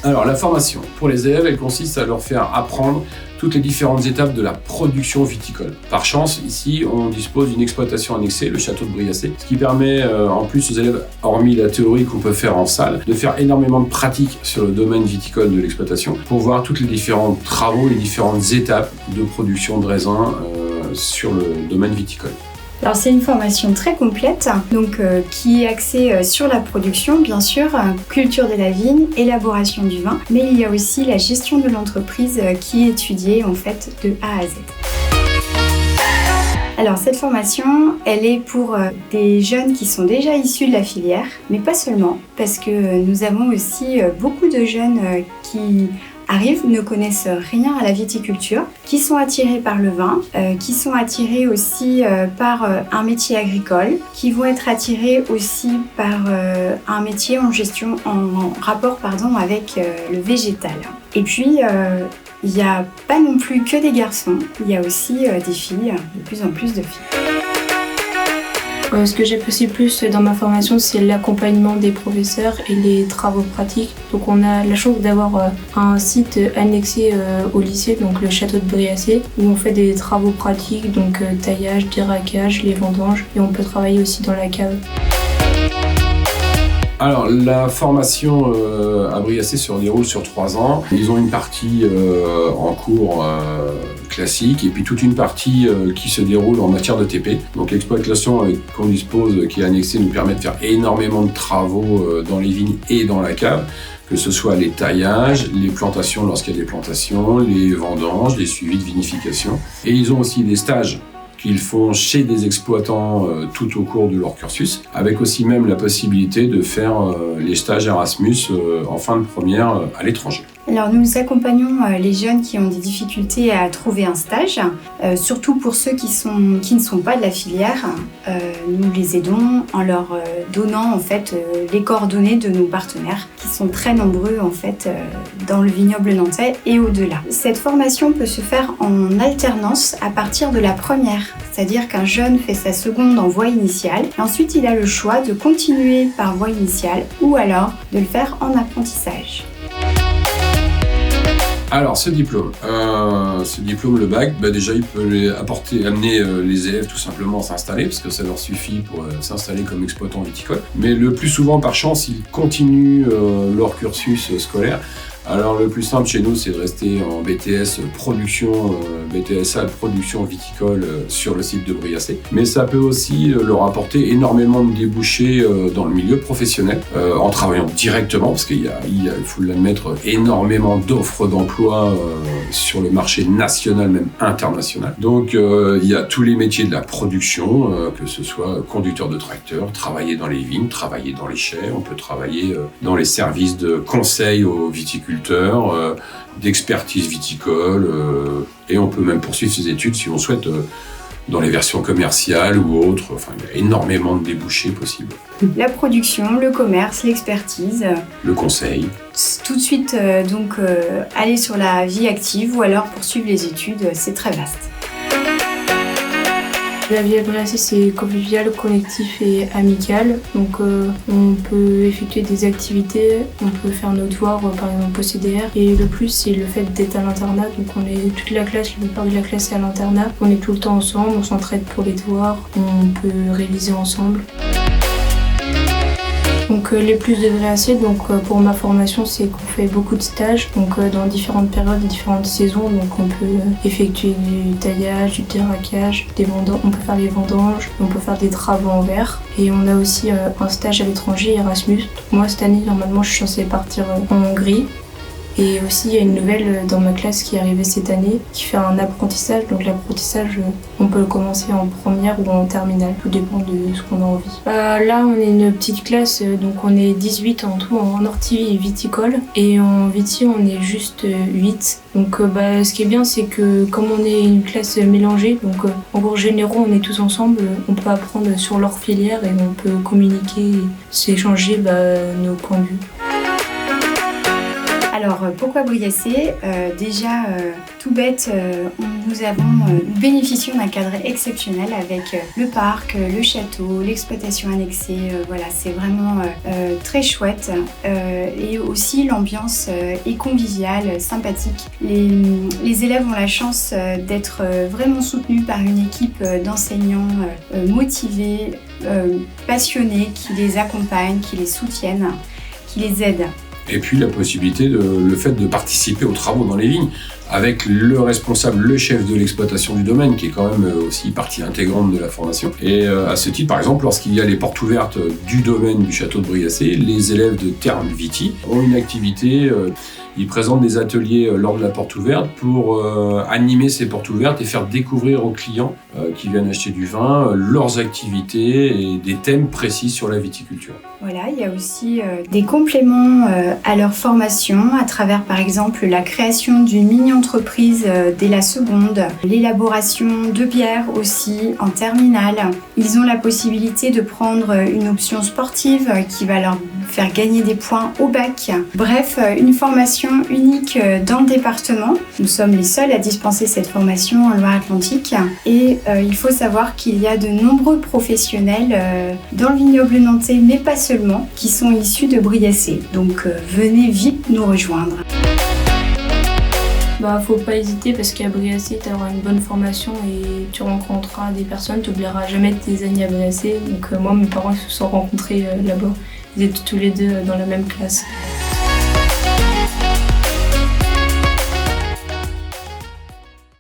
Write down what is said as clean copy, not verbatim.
Alors la formation pour les élèves, elle consiste à leur faire apprendre toutes les différentes étapes de la production viticole. Par chance, ici, on dispose d'une exploitation annexée, le château de Briassé, ce qui permet en plus aux élèves, hormis la théorie qu'on peut faire en salle, de faire énormément de pratiques sur le domaine viticole de l'exploitation pour voir toutes les différents travaux, les différentes étapes de production de raisins sur le domaine viticole. Alors c'est une formation très complète, donc qui est axée sur la production, bien sûr, culture de la vigne, élaboration du vin, mais il y a aussi la gestion de l'entreprise qui est étudiée en fait de A à Z. Alors cette formation, elle est pour des jeunes qui sont déjà issus de la filière, mais pas seulement, parce que nous avons aussi beaucoup de jeunes qui arrivent, ne connaissent rien à la viticulture, qui sont attirés par le vin, qui sont attirés aussi par un métier agricole, qui vont être attirés aussi par un métier en gestion, en rapport avec le végétal. Et puis, il n'y a pas non plus que des garçons, il y a aussi des filles, de plus en plus de filles. Ce que j'apprécie plus dans ma formation, c'est l'accompagnement des professeurs et les travaux pratiques. Donc on a la chance d'avoir un site annexé au lycée, donc le château de Briassé, où on fait des travaux pratiques, donc taillage, déracage, les vendanges, et on peut travailler aussi dans la cave. Alors, la formation à Briassé se déroule sur 3 ans. Ils ont une partie en cours classique et puis toute une partie qui se déroule en matière de TP. Donc, l'exploitation qu'on dispose, qui est annexée, nous permet de faire énormément de travaux dans les vignes et dans la cave, que ce soit les taillages, les plantations lorsqu'il y a des plantations, les vendanges, les suivis de vinification. Et ils ont aussi des stages qu'ils font chez des exploitants tout au cours de leur cursus, avec aussi même la possibilité de faire les stages Erasmus en fin de première à l'étranger. Alors nous accompagnons les jeunes qui ont des difficultés à trouver un stage, surtout pour ceux qui ne sont pas de la filière. Nous les aidons en leur donnant en fait les coordonnées de nos partenaires qui sont très nombreux en fait dans le vignoble nantais et au-delà. Cette formation peut se faire en alternance à partir de la première, c'est-à-dire qu'un jeune fait sa seconde en voie initiale et ensuite il a le choix de continuer par voie initiale ou alors de le faire en apprentissage. Alors, ce diplôme, le bac, déjà il peut amener les élèves tout simplement à s'installer, parce que ça leur suffit pour s'installer comme exploitant viticole. Mais le plus souvent, par chance, ils continuent leur cursus scolaire. Alors le plus simple chez nous, c'est de rester en BTS production, BTSA production viticole sur le site de Briassé. Mais ça peut aussi leur apporter énormément de débouchés dans le milieu professionnel, en travaillant directement, parce qu'il faut l'admettre, énormément d'offres d'emploi sur le marché national, même international. Donc il y a tous les métiers de la production, que ce soit conducteur de tracteur, travailler dans les vignes, travailler dans les chais, on peut travailler dans les services de conseil aux viticulteurs, d'expertise viticole, et on peut même poursuivre ses études si on souhaite dans les versions commerciales ou autres. Enfin, il y a énormément de débouchés possibles. La production, le commerce, l'expertise. Le conseil. Tout de suite, aller sur la vie active ou alors poursuivre les études, c'est très vaste. La vie à Briassé, c'est convivial, collectif et amical. Donc on peut effectuer des activités, on peut faire nos devoirs par exemple au CDR. Et le plus, c'est le fait d'être à l'internat. Donc on est toute la classe, la plupart de la classe est à l'internat. On est tout le temps ensemble, on s'entraide pour les devoirs, on peut réviser ensemble. Donc les plus de Briassé, pour ma formation, c'est qu'on fait beaucoup de stages, dans différentes périodes, différentes saisons. Donc on peut effectuer du taillage, du déracage, on peut faire les vendanges, on peut faire des travaux en verre. Et on a aussi un stage à l'étranger, Erasmus. Moi cette année, normalement, je suis censée partir en Hongrie. Et aussi, il y a une nouvelle dans ma classe qui est arrivée cette année, qui fait un apprentissage. Donc l'apprentissage, on peut le commencer en première ou en terminale, tout dépend de ce qu'on a envie. Là, on est une petite classe, donc on est 18 en tout, en ortie et viticole. Et en viti, on est juste 8. Donc ce qui est bien, c'est que comme on est une classe mélangée, en cours généraux, on est tous ensemble, on peut apprendre sur leur filière et on peut communiquer, s'échanger nos points de vue. Alors, pourquoi Briaçay? Déjà, tout bête, nous bénéficions d'un cadre exceptionnel avec le parc, le château, l'exploitation annexée. Voilà, c'est vraiment très chouette. Et aussi, l'ambiance est conviviale, sympathique. Les élèves ont la chance d'être vraiment soutenus par une équipe d'enseignants motivés, passionnés, qui les accompagnent, qui les soutiennent, qui les aident. Et puis la possibilité, le fait de participer aux travaux dans les vignes avec le responsable, le chef de l'exploitation du domaine, qui est quand même aussi partie intégrante de la formation. Et à ce titre, par exemple, lorsqu'il y a les portes ouvertes du domaine du château de Briaçay, les élèves de Terme Viti ont une activité. Ils présentent des ateliers lors de la porte ouverte pour animer ces portes ouvertes et faire découvrir aux clients qui viennent acheter du vin leurs activités et des thèmes précis sur la viticulture. Voilà, il y a aussi des compléments à leur formation à travers par exemple la création d'une mini-entreprise dès la seconde, l'élaboration de bières aussi en terminale. Ils ont la possibilité de prendre une option sportive qui va leur faire gagner des points au bac. Bref, une formation unique dans le département. Nous sommes les seuls à dispenser cette formation en Loire-Atlantique et il faut savoir qu'il y a de nombreux professionnels dans le vignoble nantais, mais pas seulement, qui sont issus de Briaçay. Donc venez vite nous rejoindre. Faut pas hésiter parce qu'à Briaçay, tu auras une bonne formation et tu rencontreras des personnes, tu n'oublieras jamais tes amis à Briaçay. Donc moi, mes parents se sont rencontrés là-bas. Ils étaient tous les deux dans la même classe.